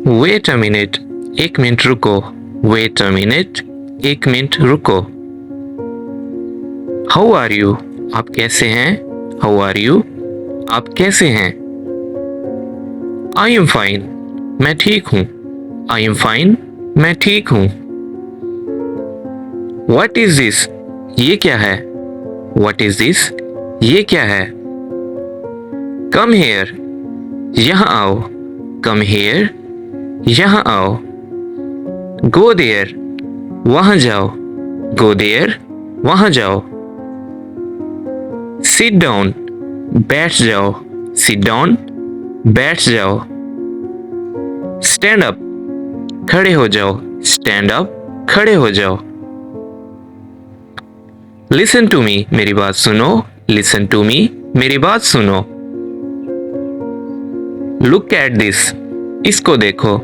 Wait a minute, एक minute रुको। Wait a minute, एक मिनट रुको। हाउ आर यू, आप कैसे हैं? हाउ आर यू, आप कैसे हैं? आई एम फाइन, मैं ठीक हूँ। आई एम फाइन, मैं ठीक हूँ। व्हाट इज दिस, ये क्या है? व्हाट इज दिस, ये क्या है? कम हेयर, यहाँ आओ। कम हेयर, यहाँ आओ। गो देयर, वहां जाओ। गो देयर, वहां जाओ। सिट डाउन, बैठ जाओ। सिट डाउन, बैठ जाओ। स्टैंड अप, खड़े हो जाओ। स्टैंड अप, खड़े हो जाओ। लिसन टू मी, मेरी बात सुनो। लिसन टू मी, मेरी बात सुनो। लुक एट दिस, इसको देखो।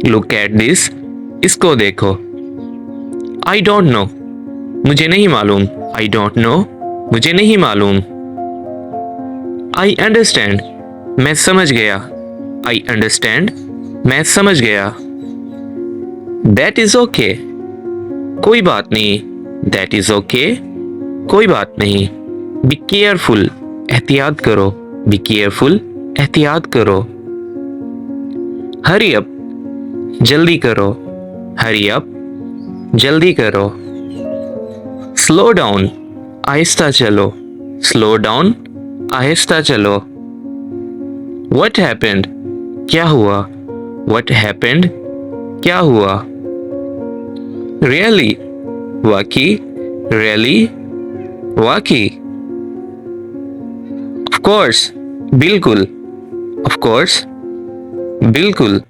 लुक एट दिस, इसको देखो। आई डोंट नो, मुझे नहीं मालूम। आई डोंट नो, मुझे नहीं मालूम। आई अंडरस्टैंड, मैं समझ गया। आई अंडरस्टैंड, मैं समझ गया। दैट इज ओके, कोई बात नहीं। दैट इज ओके, कोई बात नहीं। बी केयरफुल, एहतियात करो। बी केयरफुल, एहतियात करो। हरी अप, जल्दी करो। हरी अप, जल्दी करो। स्लो डाउन, आहिस्ता चलो। स्लो डाउन, आहिस्ता चलो। What happened, क्या हुआ? What happened, क्या हुआ? Really, वाकई। Really, वाकई। Of course, बिल्कुल। Of course, बिल्कुल।